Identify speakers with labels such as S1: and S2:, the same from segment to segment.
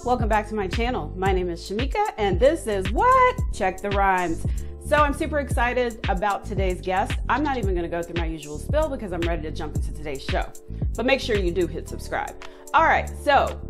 S1: welcome back to my channel. My name is Shamika and this is What? Check the Rhymes. So I'm super excited about today's guest. I'm not even gonna go through my usual spill because I'm ready to jump into today's show. But make sure you do hit subscribe. All right, so,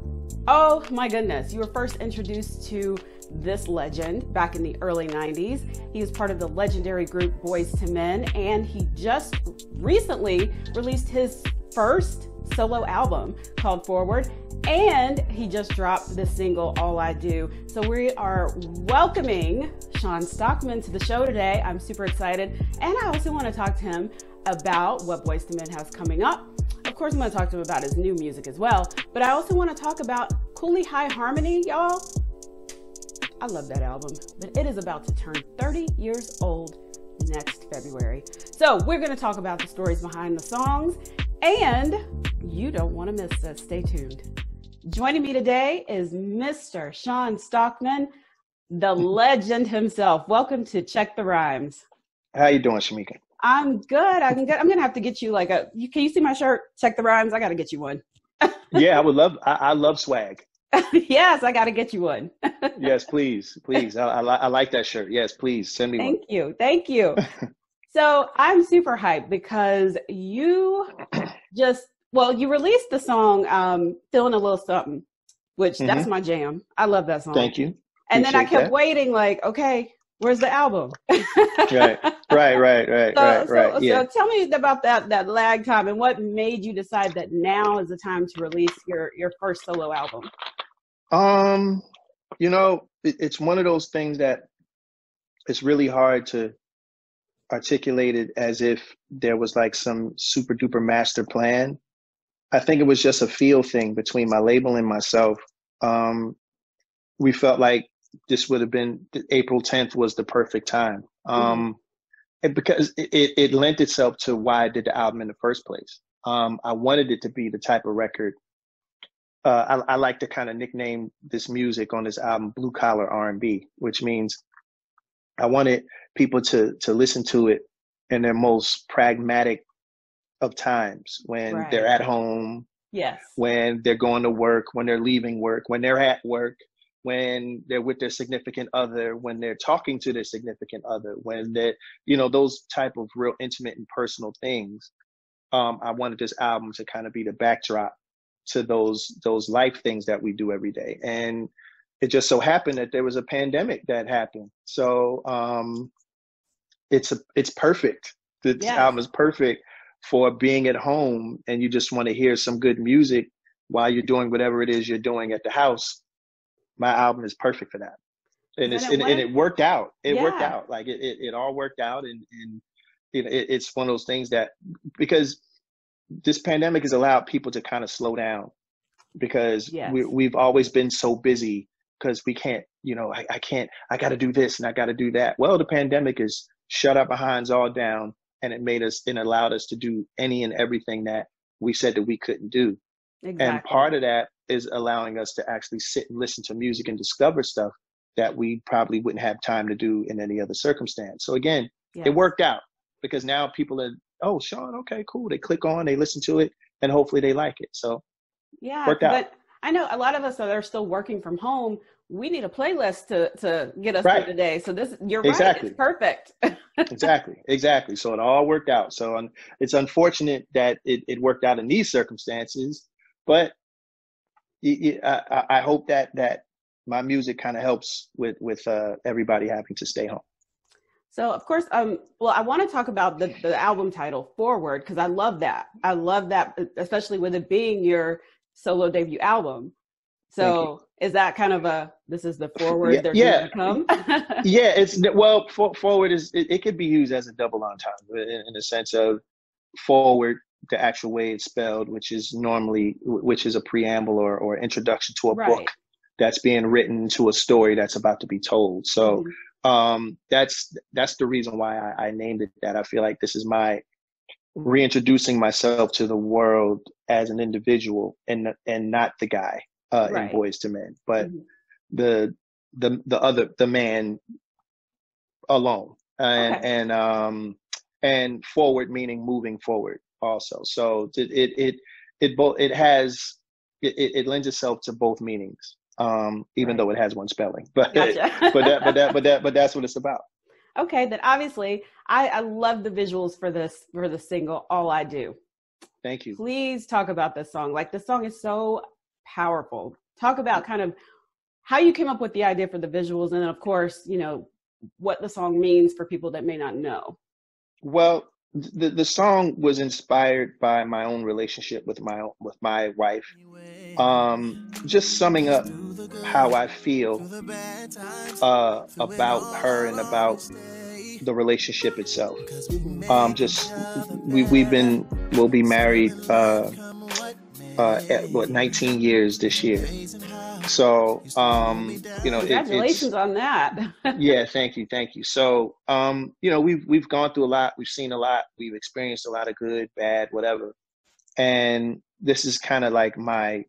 S1: oh my goodness, you were first introduced to this legend back in the early 90s. He was part of the legendary group Boyz II Men, and he just recently released his first solo album called Foreward, and he just dropped the single All I Do. So we are welcoming Shawn Stockman to the show today. I'm super excited, and I also want to talk to him about what Boyz II Men has coming up. Of course, I'm going to talk to him about his new music as well, but I also want to talk about CooleyHighHarmony, y'all. I love that album, but it is about to turn 30 years old next February. So we're going to talk about the stories behind the songs, and you don't want to miss this. Stay tuned. Joining me today is Mr. Shawn Stockman, the legend himself. Welcome to Check the Rhymes.
S2: How you doing, Shamika?
S1: I'm good. I'm good. I'm going to have to get you like can you see my shirt? Check the Rhymes. I got to get you one.
S2: Yeah, I would love, I love swag.
S1: Yes, I got to get you one.
S2: Yes, please. I like that shirt. Yes, please send me one.
S1: Thank you. So I'm super hyped because you you released the song Feeling a Little Something, which that's my jam. I love that song.
S2: Thank you.
S1: And then I kept waiting like, okay, where's the album?
S2: Right.
S1: So tell me about that lag time and what made you decide that now is the time to release your first solo album.
S2: It's one of those things that it's really hard to articulate it as if there was like some super duper master plan. I think it was just a feel thing between my label and myself. We felt like this would have been April 10th was the perfect time. Because it lent itself to why I did the album in the first place. I wanted it to be the type of record. I like to kind of nickname this music on this album blue collar R&B, which means I wanted people to listen to it in their most pragmatic of times when they're at home,
S1: yes, when
S2: they're going to work, when they're leaving work, when they're at work, when they're with their significant other, when they're talking to their significant other, when they're, those type of real intimate and personal things. I wanted this album to kind of be the backdrop to those life things that we do every day. And it just so happened that there was a pandemic that happened. So it's perfect. This album is perfect for being at home and you just want to hear some good music while you're doing whatever it is you're doing at the house. My album is perfect for that. And it worked out. It worked out. Like it all worked out. And it's one of those things that, because this pandemic has allowed people to kind of slow down because we've always been so busy because we can't, I got to do this and I got to do that. Well, the pandemic has shut our behinds all down and it allowed us to do any and everything that we said that we couldn't do. Exactly. And part of that is allowing us to actually sit and listen to music and discover stuff that we probably wouldn't have time to do in any other circumstance. So again, it worked out because now people are, oh, Shawn, okay, cool. They click on, they listen to it, and hopefully they like it. So worked out. But
S1: I know a lot of us that are still working from home, we need a playlist to get us through the day. So you're right, it's perfect. Exactly. So it all worked out. So it's unfortunate that it worked out in these circumstances, but I hope that my music kind of helps with everybody having to stay home. So of course, I want to talk about the album title Foreword, because I love that. I love that, especially with it being your solo debut album. So is that kind of this is the forward they're going to come?
S2: Forward is, it could be used as a double entendre in the sense of forward, the actual way it's spelled, which is a preamble or introduction to a book that's being written to a story that's about to be told. So that's the reason why I named it that. I feel like this is my reintroducing myself to the world as an individual and not the guy in Boyz II Men, but the man alone, and forward meaning moving forward also. So it lends itself to both meanings. even though it has one spelling. But
S1: Gotcha.
S2: but that's what it's about.
S1: Okay, then obviously I love the visuals for the single All I Do.
S2: Thank you.
S1: Please talk about this song. Like, the song is so powerful. Talk about kind of how you came up with the idea for the visuals, and then of course, you know, what the song means for people that may not know.
S2: Well, the song was inspired by my own relationship with my wife. Just summing up how I feel about her and about the relationship itself. We'll be married 19 years this year. So, you know,
S1: congratulations on that.
S2: Yeah, thank you. So, you know, we've gone through a lot, we've seen a lot, we've experienced a lot of good, bad, whatever. And this is kind of like my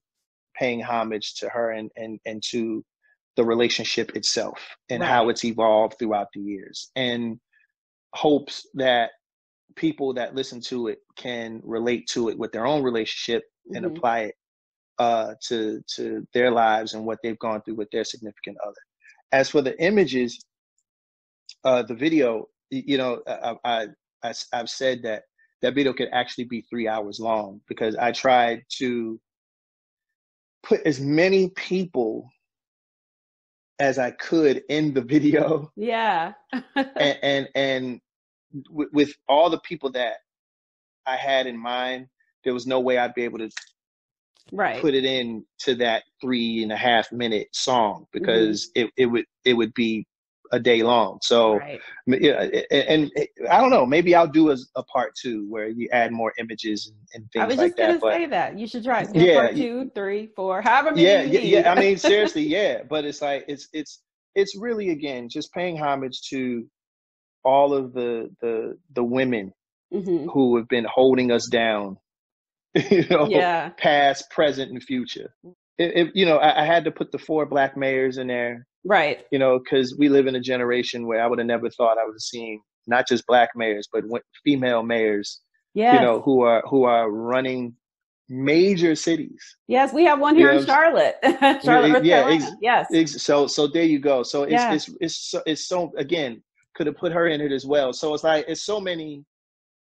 S2: paying homage to her and to the relationship itself and how it's evolved throughout the years, and hopes that people that listen to it can relate to it with their own relationship and apply it to their lives and what they've gone through with their significant other. As for the images, the video, you know, I've said that video could actually be 3 hours long, because I tried to put as many people as I could in the video.
S1: Yeah.
S2: and with all the people that I had in mind, there was no way I'd be able to put it in to that 3.5 minute song, because it would be a day long. So yeah, and I don't know, maybe I'll do a part 2 where you add more images and things like that. I was just
S1: gonna say that you should try part 2, 3, 4, however many you need.
S2: Yeah. I mean, seriously, yeah. But it's like it's really, again, just paying homage to all of the women who have been holding us down, you know, past, present, and future. You know, I had to put the 4 Black mayors in there.
S1: Right.
S2: You know, because we live in a generation where I would have never thought I would have seen not just Black mayors, but female mayors, you know, who are running major cities.
S1: Yes, we have one here in Charlotte. Charlotte, North Carolina. Yes.
S2: So there you go. So it's so, again, could have put her in it as well. So it's like, it's so many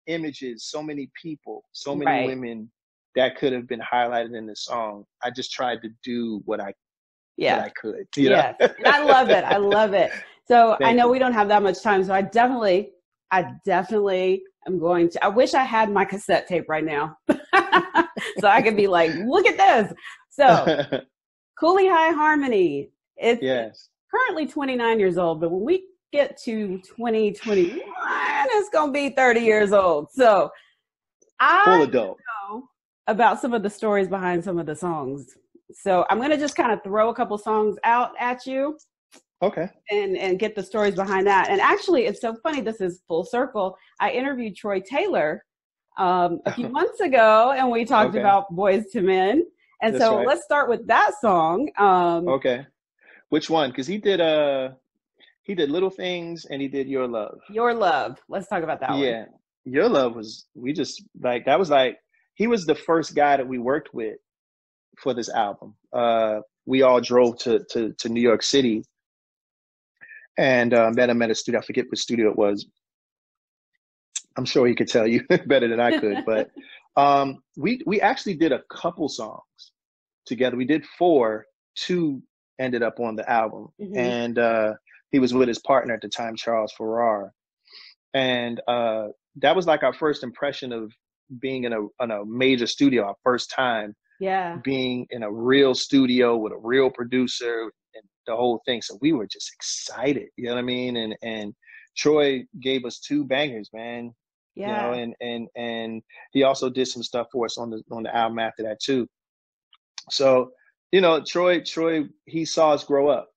S2: images, so many people, so many women that could have been highlighted in the song. I just tried to do what I could.
S1: Yes. I love it. I love it. So I know we don't have that much time. So I definitely am going to, I wish I had my cassette tape right now. So I could be like, look at this. So CooleyHighHarmony. It's currently 29 years old, but when we get to 2021, it's going to be 30 years old. So I know about some of the stories behind some of the songs. So I'm going to just kind of throw a couple songs out at you.
S2: Okay.
S1: And get the stories behind that. And actually, it's so funny. This is full circle. I interviewed Troy Taylor a few months ago, and we talked about Boyz II Men. And so let's start with that song.
S2: Okay. Which one? Because he did Little Things and he did Your Love.
S1: Your Love. Let's talk about that one.
S2: Yeah. Your Love was, he was the first guy that we worked with for this album. We all drove to New York City and met him at a studio. I forget what studio it was. I'm sure he could tell you better than I could. But we actually did a couple songs together. We did 4. 2 ended up on the album. And he was with his partner at the time, Charles Foreward. And that was like our first impression of being in a major studio, our first time being in a real studio with a real producer and the whole thing. So we were just excited, you know what I mean? And Troy gave us 2 bangers, man. You know, and he also did some stuff for us on the album after that too. So, you know, Troy, he saw us grow up.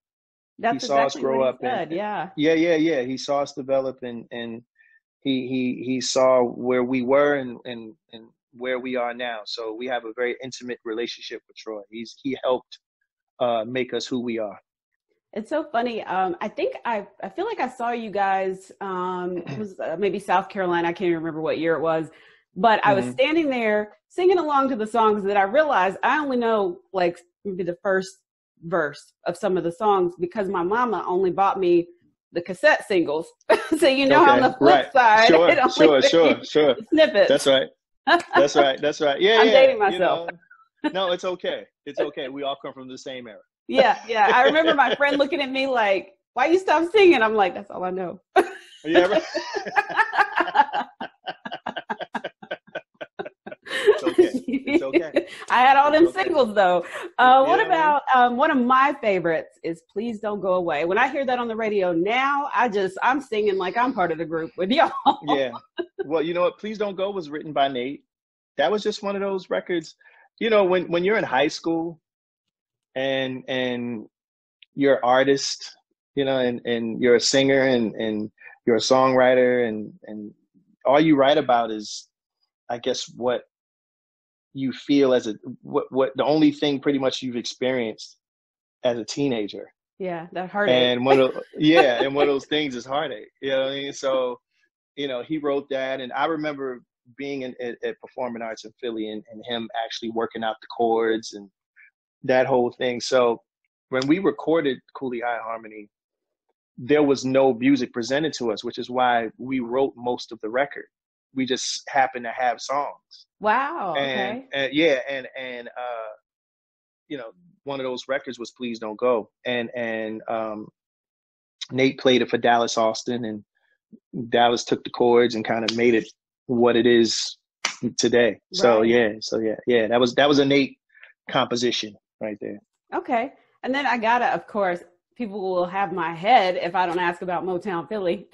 S1: He saw us grow up. Yeah.
S2: He saw us develop, and he saw where we were and where we are now. So we have a very intimate relationship with Troy. He helped make us who we are.
S1: It's so funny. I think I feel like I saw you guys, it was maybe South Carolina. I can't even remember what year it was, but I was standing there singing along to the songs that I realized I only know like maybe the first verse of some of the songs because my mama only bought me the cassette singles. So you know, on the flip side,
S2: sure.
S1: Snippets.
S2: That's right. That's right. Yeah,
S1: I'm dating myself.
S2: No, it's okay. It's okay. We all come from the same era.
S1: Yeah. I remember my friend looking at me like, "Why you stop singing?" I'm like, "That's all I know."
S2: Yeah. Right. It's okay.
S1: I had all them singles though. What about one of my favorites is "Please Don't Go Away." When I hear that on the radio now, I'm singing like I'm part of the group with y'all.
S2: Yeah. Well, you know what? "Please Don't Go" was written by Nate. That was just one of those records. You know, when you're in high school and you're an artist, you know, and you're a singer and you're a songwriter and all you write about is, I guess, what you feel as what the only thing pretty much you've experienced as a teenager.
S1: Yeah, that heartache.
S2: And one of those things is heartache. You know what I mean? So, you know, he wrote that, and I remember being at Performing Arts in Philly and him actually working out the chords and that whole thing. So when we recorded CooleyHighHarmony, there was no music presented to us, which is why we wrote most of the record. We just happened to have songs.
S1: Wow.
S2: And you know, one of those records was "Please Don't Go," and Nate played it for Dallas Austin, and Dallas took the chords and kind of made it what it is today. Right. So yeah, that was a Nate composition right there.
S1: Okay. And then I gotta, of course, people will have my head if I don't ask about Motownphilly.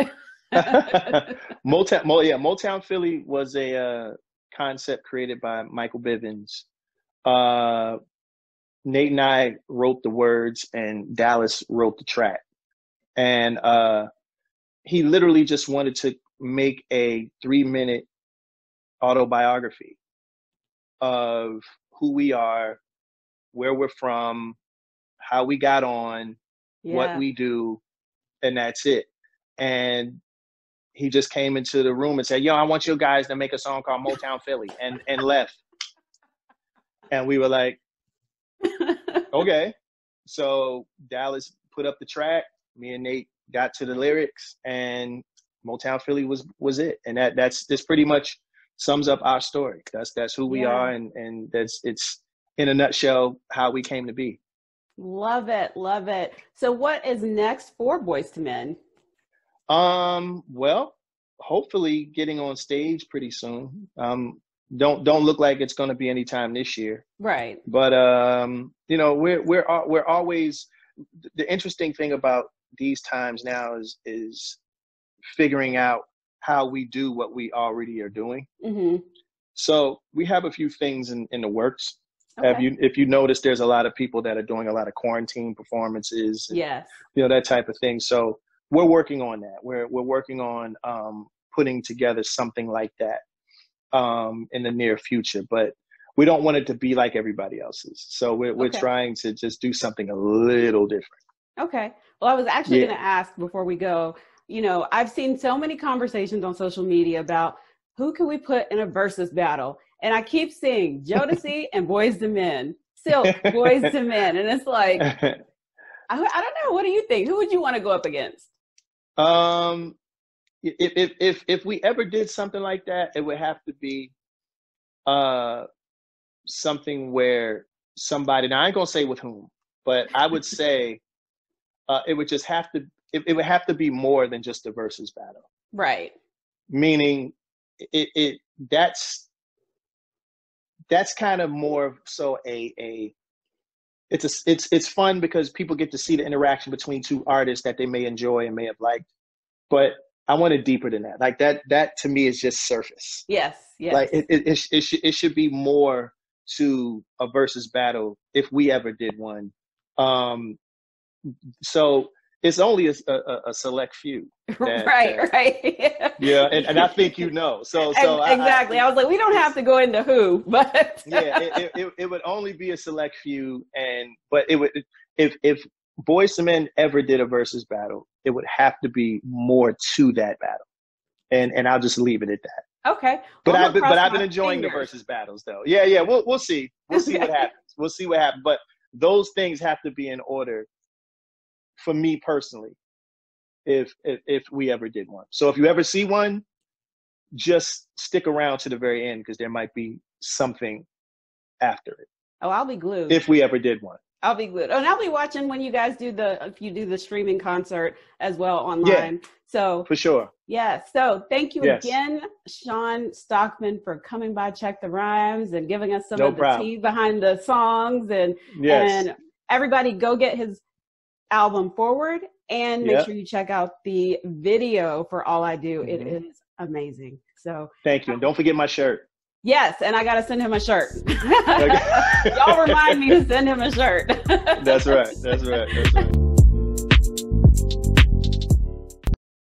S2: Motownphilly was a concept created by Michael Bivins. Nate and I wrote the words and Dallas wrote the track. And he literally just wanted to make a 3-minute autobiography of who we are, where we're from, how we got on, what we do, and that's it. And he just came into the room and said, "Yo, I want you guys to make a song called Motownphilly," and left. And we were like, okay. So Dallas put up the track. Me and Nate got to the lyrics, and Motownphilly was it. And that's pretty much sums up our story. That's who we are, and it's in a nutshell how we came to be.
S1: Love it. So what is next for Boyz II Men?
S2: Well, hopefully getting on stage pretty soon. Don't look like it's going to be anytime this year.
S1: Right.
S2: But you know, we're always, the interesting thing about these times now is figuring out how we do what we already are doing. Mm-hmm. So we have a few things in the works. Okay. If you notice, there's a lot of people that are doing a lot of quarantine performances. And, you know, that type of thing. So we're working on that. We're working on putting together something like that in the near future. But we don't want it to be like everybody else's. So we're trying to just do something a little different.
S1: Okay. Well, I was actually going to ask before we go, you know, I've seen so many conversations on social media about who can we put in a versus battle. And I keep seeing Jodeci and Boyz II Men. Still, Boyz II Men. And it's like, I don't know. What do you think? Who would you want to go up against?
S2: If we ever did something like that, it would have to be something where somebody, now I ain't gonna say with whom, but I would say it would just have to, it would have to be more than just a versus battle.
S1: Right.
S2: Meaning that's kind of more so it's fun because people get to see the interaction between two artists that they may enjoy and may have liked, but I want it deeper than that. Like that to me is just surface.
S1: Yes.
S2: Like it should be more to a versus battle if we ever did one. So it's only a select few.
S1: Right.
S2: Yeah, and I think you know. So
S1: exactly. I was like, we don't have to go into who, but
S2: it would only be a select few, but it would if Boyz II Men ever did a versus battle, it would have to be more to that battle, and I'll just leave it at that.
S1: Okay.
S2: But I've been enjoying the versus battles though. Yeah. We'll see. We'll see what happens. But those things have to be in order for me personally, if we ever did one. So if you ever see one, just stick around to the very end, because there might be something after it.
S1: Oh, I'll be glued.
S2: If we ever did one.
S1: I'll be glued. Oh, and I'll be watching when you guys if you do the streaming concert as well online. Yeah, so
S2: for sure.
S1: Yeah. So thank you again, Shawn Stockman, for coming by Check the Rhymes and giving us some of the tea behind the songs. And everybody go get his album Foreward, and make sure you check out the video for All I Do. It is amazing. So
S2: thank you. And don't forget my shirt.
S1: Yes, and I got to send him a shirt. Y'all remind me to send him a shirt.
S2: That's right. That's right. That's right.